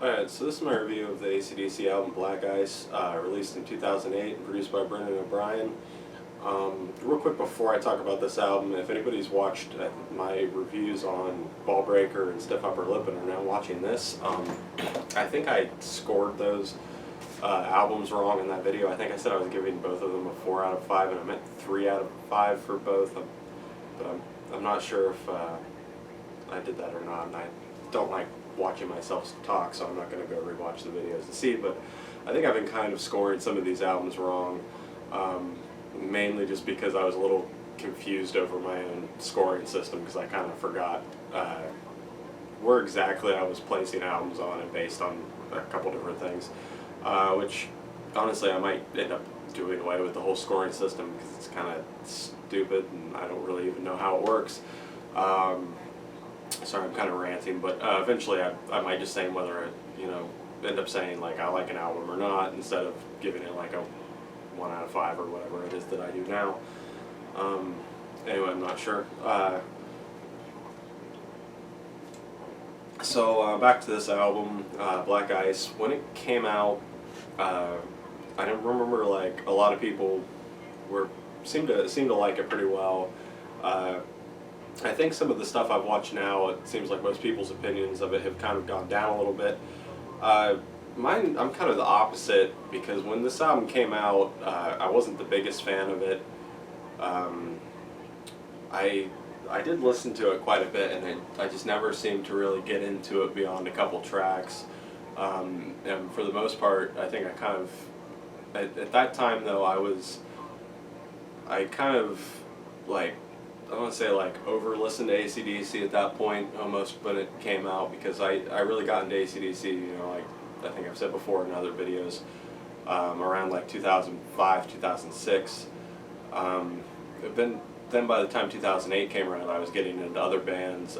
Alright, so this is my review of the AC/DC album Black Ice, released in 2008 and produced by Brendan O'Brien. Real quick before I talk about this album, if anybody's watched my reviews on Ballbreaker and Stiff Upper Lip and are now watching this, I think I scored those albums wrong in that video. I think I said I was giving both of them a 4 out of 5 and I meant 3 out of 5 for both, but I'm not sure if I did that or not, and I don't like watching myself talk, so I'm not going to go rewatch the videos to see, but I think I've been kind of scoring some of these albums wrong, mainly just because I was a little confused over my own scoring system, because I kind of forgot where exactly I was placing albums on and based on a couple different things, which honestly I might end up doing away with the whole scoring system because it's kind of stupid and I don't really even know how it works. Sorry, I'm kind of ranting, but eventually I might just say whether end up saying like I like an album or not, instead of giving it like a 1 out of 5 or whatever it is that I do now. Anyway, I'm not sure. So back to this album, Black Ice. When it came out, I don't remember, like, a lot of people seemed to like it pretty well. I think some of the stuff I've watched now, it seems like most people's opinions of it have kind of gone down a little bit. Mine, I'm kind of the opposite, because when this album came out, I wasn't the biggest fan of it. I did listen to it quite a bit, and I just never seemed to really get into it beyond a couple tracks. And for the most part, I think I kind of, at that time though, I kind of, like, I want to say like over-listened to AC/DC at that point almost when it came out, because I really got into AC/DC, like I think I've said before in other videos, around like 2005, 2006. Then by the time 2008 came around, I was getting into other bands,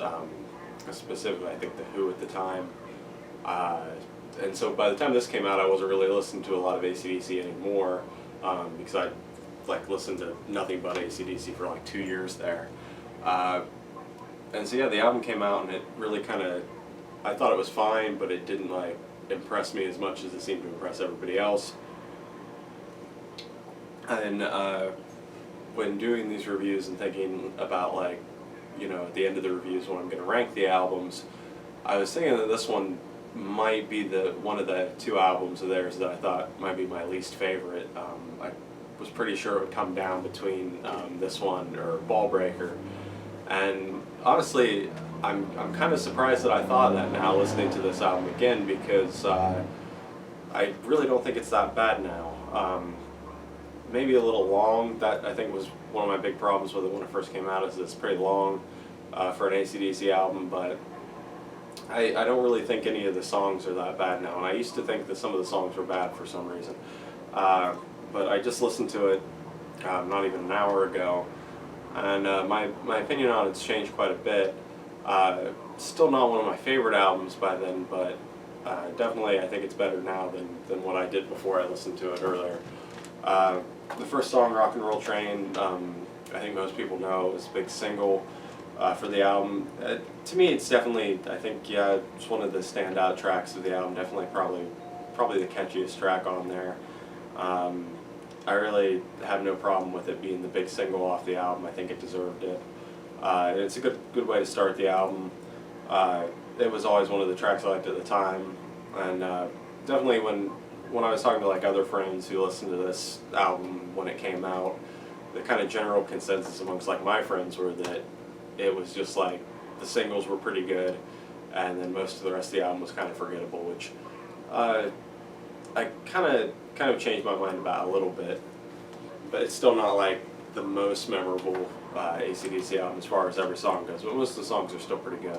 specifically I think The Who at the time. And so by the time this came out, I wasn't really listening to a lot of AC/DC anymore, because I listened to nothing but AC/DC for like 2 years there. And so yeah, the album came out and it really kind of, I thought it was fine, but it didn't like impress me as much as it seemed to impress everybody else. And when doing these reviews and thinking about, like, at the end of the reviews when I'm going to rank the albums, I was thinking that this one might be one of the 2 albums of theirs that I thought might be my least favorite. I was pretty sure it would come down between this one or Ballbreaker, and honestly I'm kind of surprised that I thought that now listening to this album again, because I really don't think it's that bad now. Maybe a little long. That I think was one of my big problems with it when it first came out, is it's pretty long for an AC/DC album, but I don't really think any of the songs are that bad now, and I used to think that some of the songs were bad for some reason. But I just listened to it not even an hour ago, and my opinion on it's changed quite a bit. Still not one of my favorite albums by then, but definitely I think it's better now than what I did before I listened to it earlier. The first song, Rock and Roll Train, I think most people know, is a big single for the album. To me, it's definitely, I think, yeah, it's one of the standout tracks of the album. Definitely, probably the catchiest track on there. I really have no problem with it being the big single off the album. I think it deserved it. It's a good way to start the album. It was always one of the tracks I liked at the time, and definitely when I was talking to like other friends who listened to this album when it came out, the kind of general consensus amongst like my friends were that it was just like the singles were pretty good, and then most of the rest of the album was kind of forgettable, which I kind of changed my mind about a little bit, but it's still not like the most memorable AC/DC album as far as every song goes, but most of the songs are still pretty good.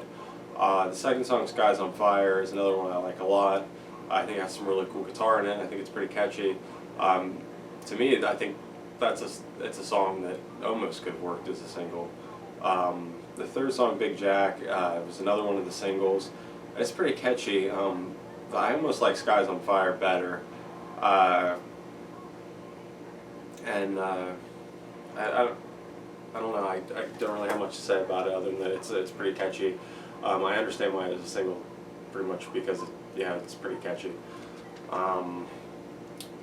The second song, Skies on Fire, is another one I like a lot. I think it has some really cool guitar in it. I think it's pretty catchy. To me, I think it's a song that almost could have worked as a single. The third song, Big Jack, was another one of the singles. It's pretty catchy. I almost like Skies on Fire better. And I don't know, I don't really have much to say about it other than that it's pretty catchy. I understand why it was a single, pretty much because yeah, it's pretty catchy. Um,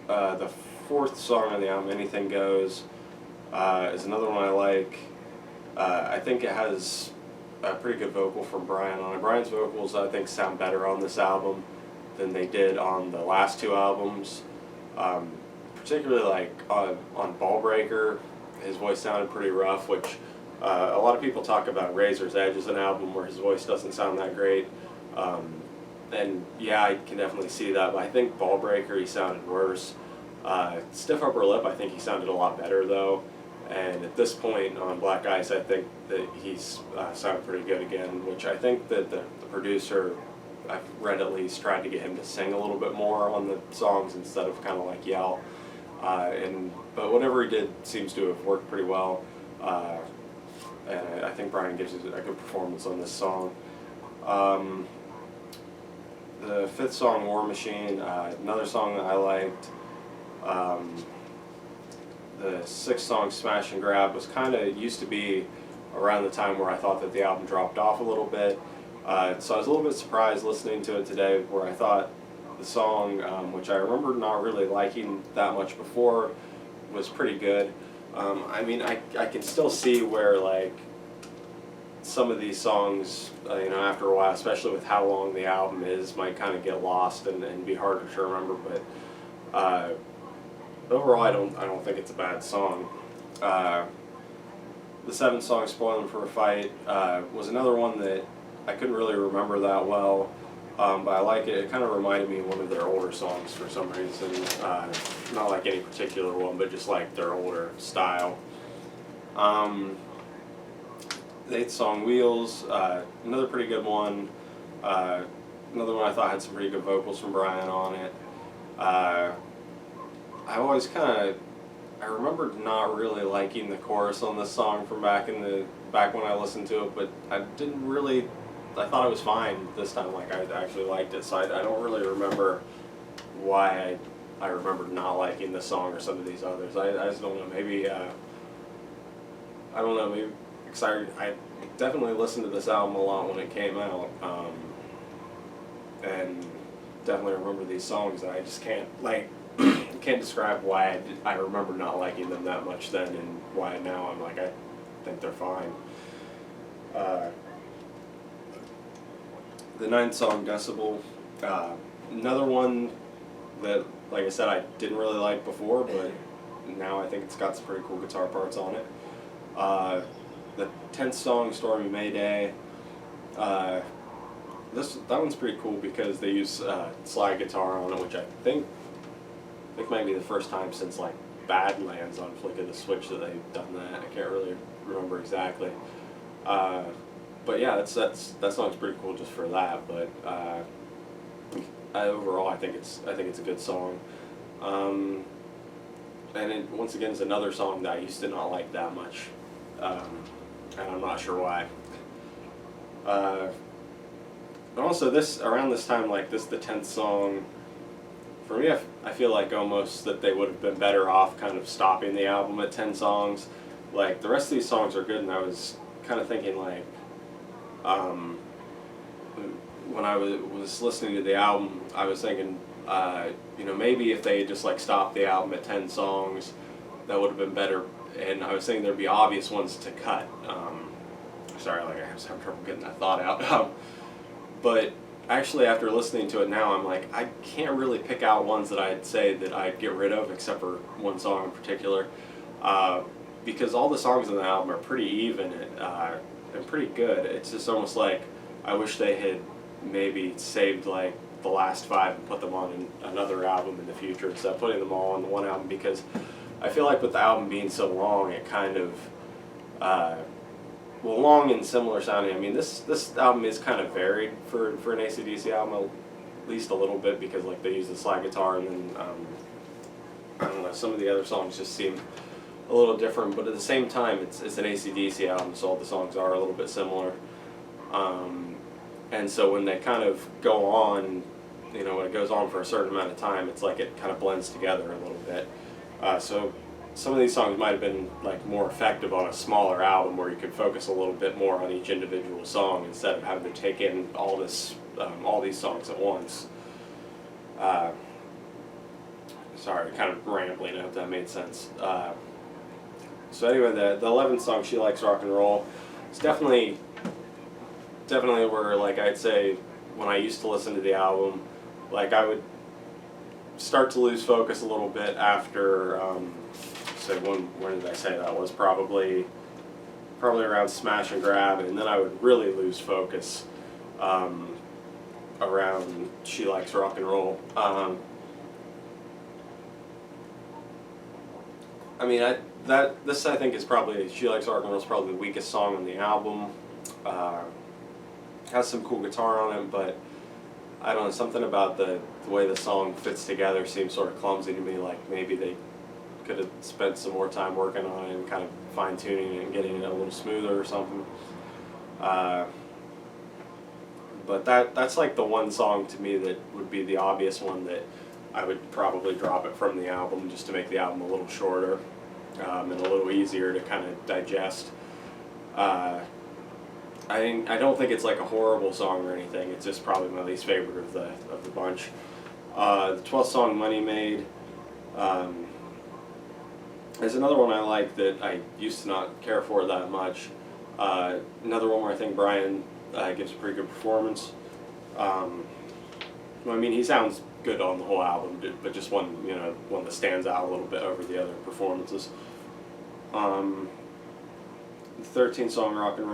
the fourth song on the album, Anything Goes, is another one I like. I think it has a pretty good vocal from Brian on it. Brian's vocals, I think, sound better on this album than they did on the last two albums. Particularly like on Ball Breaker, his voice sounded pretty rough, which a lot of people talk about Razor's Edge as an album where his voice doesn't sound that great. And yeah, I can definitely see that, but I think Ball Breaker, he sounded worse. Stiff Upper Lip, I think he sounded a lot better though. And at this point on Black Ice, I think that he's sounded pretty good again, which I think that the producer, I've read at least, tried to get him to sing a little bit more on the songs instead of kind of like yell. But whatever he did seems to have worked pretty well. And I think Brian gives a good performance on this song. The fifth song, War Machine, another song that I liked. The sixth song, Smash and Grab, was kind of used to be around the time where I thought that the album dropped off a little bit. So I was a little bit surprised listening to it today, where I thought the song, which I remember not really liking that much before, was pretty good. I mean, I can still see where like some of these songs, after a while, especially with how long the album is, might kind of get lost and be harder to remember. But overall, I don't think it's a bad song. The seventh song, Spoiling for a Fight, was another one that I couldn't really remember that well, but I like it. It kind of reminded me of one of their older songs for some reason. Not like any particular one, but just like their older style. The eighth song, Wheels, another pretty good one. Another one I thought had some pretty good vocals from Brian on it. I remembered not really liking the chorus on this song from back when I listened to it, but I thought it was fine this time. Like, I actually liked it, so I don't really remember why I remembered not liking this song or some of these others. I just don't know. Maybe I don't know. Maybe because I definitely listened to this album a lot when it came out, and definitely remember these songs. And I just can't can't describe why I remember not liking them that much then, and why now I'm like, I think they're fine. The ninth song, Decibel, another one that, like I said, I didn't really like before, but now I think it's got some pretty cool guitar parts on it. The 10th song, Stormy Mayday, that one's pretty cool because they use slide guitar on it, which I think might be the first time since like Badlands on Flick of the Switch that they've done that. I can't really remember exactly. But yeah, that song's pretty cool just for that. But overall, I think it's a good song. And it once again is another song that I used to not like that much, and I'm not sure why. And also around this time, like the 10th song, for me, I feel like almost that they would have been better off kind of stopping the album at 10 songs. Like, the rest of these songs are good, and I was kind of thinking, like, when I was listening to the album, I was thinking, maybe if they just, like, stopped the album at 10 songs, that would have been better. And I was thinking there'd be obvious ones to cut. Sorry, like, I was having trouble getting that thought out. But actually, after listening to it now, I'm like, I can't really pick out ones that I'd say that I'd get rid of, except for one song in particular, because all the songs on the album are pretty even and pretty good. It's just almost like I wish they had maybe saved like the last 5 and put them on another album in the future instead of putting them all on the one album, because I feel like with the album being so long, it kind of long and similar sounding. I mean, this album is kind of varied for an AC/DC album, at least a little bit, because like they use the slide guitar, and then I don't know, some of the other songs just seem a little different. But at the same time, it's an AC/DC album, so all the songs are a little bit similar. And so when they kind of go on, when it goes on for a certain amount of time, it's like it kind of blends together a little bit. So some of these songs might have been like more effective on a smaller album where you could focus a little bit more on each individual song instead of having to take in all these songs at once. Uh, Sorry, kind of rambling. I hope that made sense. So anyway, the 11th song, "She Likes Rock and Roll," it's definitely where, like, I'd say when I used to listen to the album, like, I would start to lose focus a little bit after. So when did I say that was? Probably around Smash and Grab, and then I would really lose focus around "She Likes Rock and Roll." I mean, this I think is probably "She Likes Rock and Roll" is probably the weakest song on the album. Uh, has some cool guitar on it, but I don't know, something about the way the song fits together seems sort of clumsy to me. Like maybe they could have spent some more time working on it and kind of fine tuning it and getting it a little smoother or something. But that's like the one song to me that would be the obvious one that I would probably drop it from the album just to make the album a little shorter and a little easier to kind of digest. I don't think it's like a horrible song or anything. It's just probably my least favorite of the bunch. The 12th song, "Money Made," is another one I like that I used to not care for that much. Another one where I think Brian gives a pretty good performance. I mean, he sounds good on the whole album, but just one that stands out a little bit over the other performances. The 13th song, "Rock and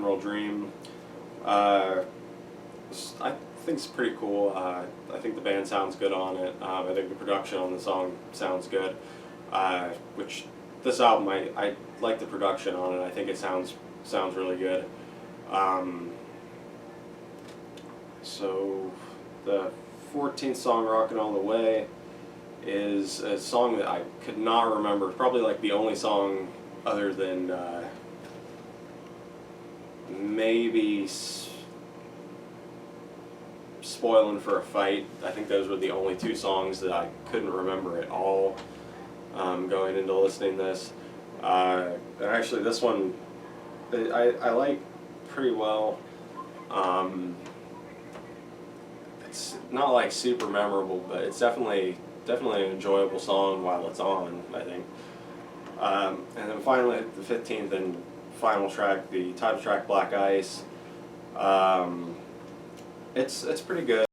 Roll Dream," I think it's pretty cool. I think the band sounds good on it. I think the production on the song sounds good. Which this album, I like the production on it. I think it sounds really good. So the 14th song, "Rockin' All the Way," is a song that I could not remember. Probably like the only song other than maybe "Spoilin' for a Fight." I think those were the only two songs that I couldn't remember at all going into listening to this. And actually this one I like pretty well. It's not like super memorable, but it's definitely an enjoyable song while it's on, I think. And then finally, the 15th and final track, the title track, "Black Ice." It's pretty good.